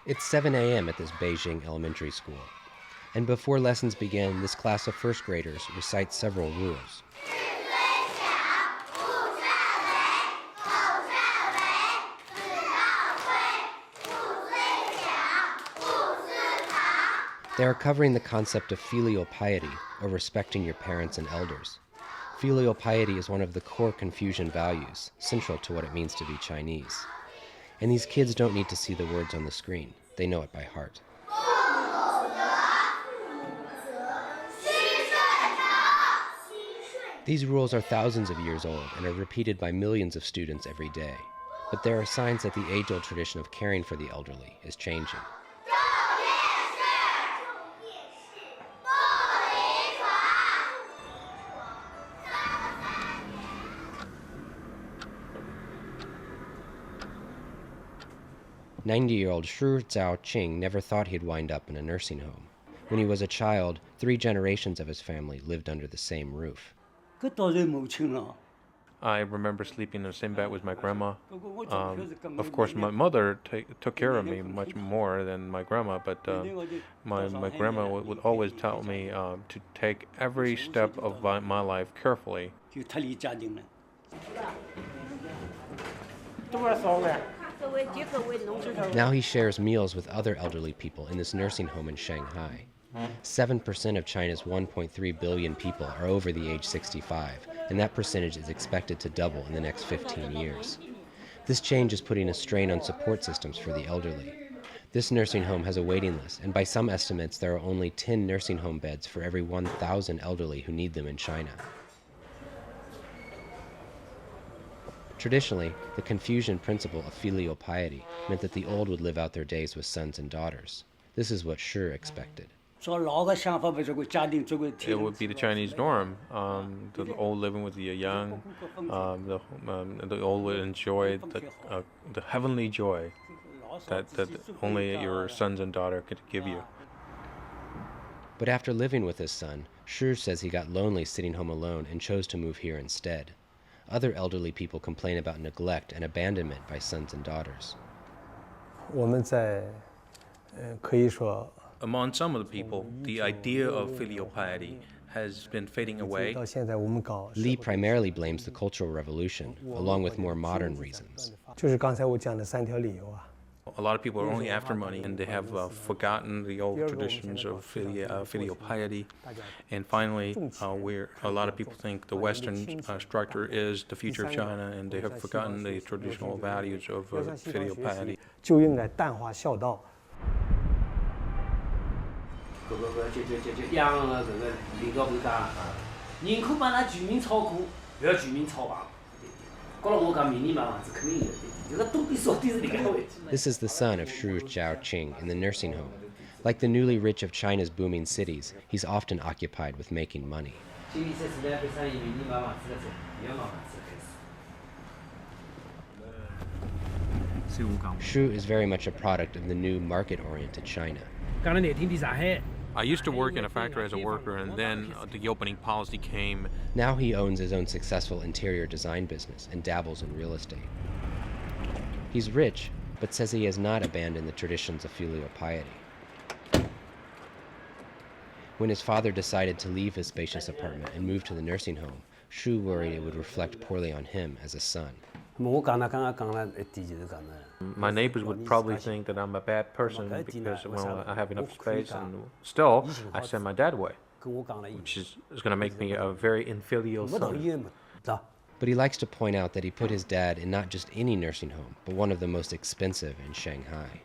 It's 7 a.m. at this Beijing elementary school. And before lessons begin, this class of first graders recites several rules. They are covering the concept of filial piety, or respecting your parents and elders. Filial piety is one of the core Confucian values, central to what it means to be Chinese. And these kids don't need to see the words on the screen. They know it by heart. These rules are thousands of years old and are repeated by millions of students every day. But there are signs that the age-old tradition of caring for the elderly is changing. "90-year-old Shu Zhaoqing never thought he'd wind up in a nursing home. When he was a child, 3 generations of his family lived under the same roof. I remember sleeping in the same bed with my grandma. Of course, my mother took care of me much more than my grandma, but my grandma would always tell me to take every step of my life carefully. Now he shares meals with other elderly people in this nursing home in Shanghai. 7% of China's 1.3 billion people are over the age 65, and that percentage is expected to double in the next 15 years. This change is putting a strain on support systems for the elderly. This nursing home has a waiting list, and by some estimates, there are only 10 nursing home beds for every 1,000 elderly who need them in China. Traditionally, the Confucian principle of filial piety meant that the old would live out their days with sons and daughters. This is what Shi expected. It would be the Chinese norm, the old living with the young. The old would enjoy the heavenly joy that only your sons and daughter could give you. But after living with his son, Shi says he got lonely sitting home alone and chose to move here instead. Other elderly people complain about neglect and abandonment by sons and daughters. Among some of the people, the idea of filial piety has been fading away. Li primarily blames the Cultural Revolution, along with more modern reasons. A lot of people are only after money, and they have forgotten the old traditions of filial piety. And finally, a lot of people think the Western structure is the future of China, and they have forgotten the traditional values of filial piety. This is the son of Shu Zhaoqing in the nursing home. Like the newly rich of China's booming cities, he's often occupied with making money. Shu is very much a product of the new market-oriented China. I used to work in a factory as a worker, and then the opening policy came. Now he owns his own successful interior design business and dabbles in real estate. He's rich, but says he has not abandoned the traditions of filial piety. When his father decided to leave his spacious apartment and move to the nursing home, Shu worried it would reflect poorly on him as a son. My neighbors would probably think that I'm a bad person because I have enough space, and still I send my dad away, which is going to make me a very infilial son. But he likes to point out that he put his dad in not just any nursing home, but one of the most expensive in Shanghai.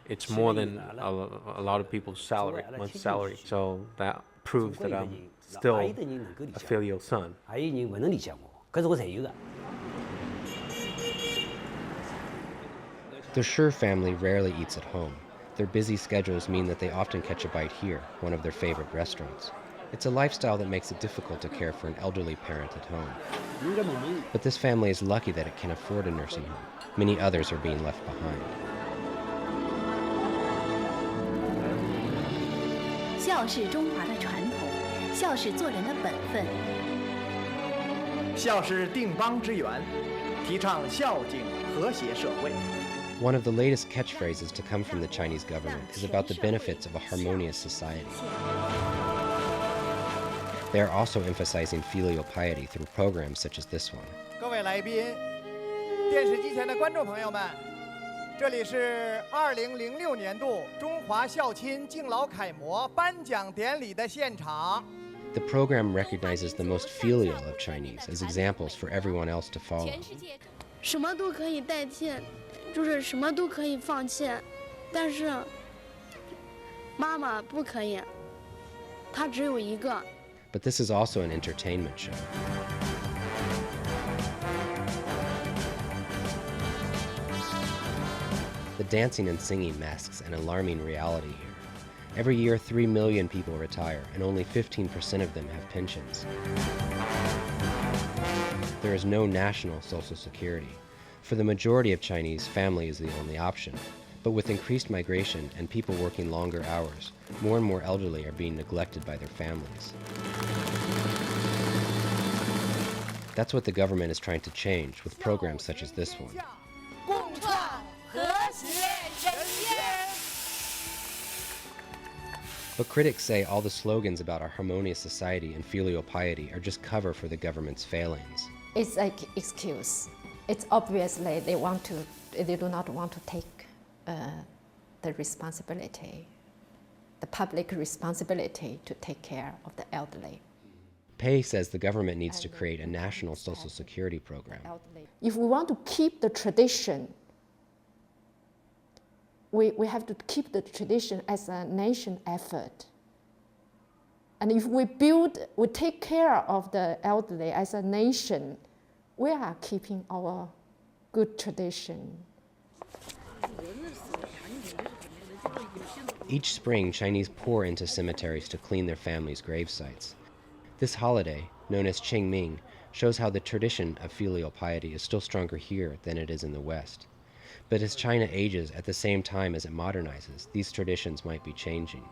It's more than a lot of people's month's salary, so that proves that I'm still a filial son. The Shi family rarely eats at home. Their busy schedules mean that they often catch a bite here, one of their favorite restaurants. It's a lifestyle that makes it difficult to care for an elderly parent at home. But this family is lucky that it can afford a nursing home. Many others are being left behind. 孝是中华的传统，孝是做人的本分。孝是定邦之源，提倡孝敬和谐社会。One of the latest catchphrases to come from the Chinese government is about the benefits of a harmonious society. They are also emphasizing filial piety through programs such as this one. 各位来宾，电视机前的观众朋友们，这里是2006年度中华孝亲敬老楷模颁奖典礼的现场。 The program recognizes the most filial of Chinese as examples for everyone else to follow. 什么都可以代替，就是什么都可以放弃，但是妈妈不可以，她只有一个。 But this is also an entertainment show. The dancing and singing masks an alarming reality here. Every year, 3 million people retire, and only 15% of them have pensions. There is no national social security. For the majority of Chinese, family is the only option. But with increased migration and people working longer hours, more and more elderly are being neglected by their families. That's what the government is trying to change with programs such as this one. But critics say all the slogans about our harmonious society and filial piety are just cover for the government's failings. It's like excuse. It's obviously they do not want to take the responsibility, the public responsibility to take care of the elderly. Pei says the government needs to create a national social security program. If we want to keep the tradition, we have to keep the tradition as a nation effort. And if we take care of the elderly as a nation, we are keeping our good tradition. Each spring, Chinese pour into cemeteries to clean their families' grave sites. This holiday, known as Qingming, shows how the tradition of filial piety is still stronger here than it is in the West. But as China ages at the same time as it modernizes, these traditions might be changing.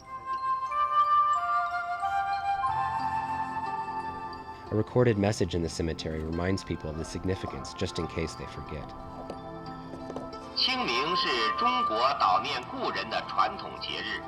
A recorded message in the cemetery reminds people of the significance just in case they forget. 清明是中国悼念故人的传统节日。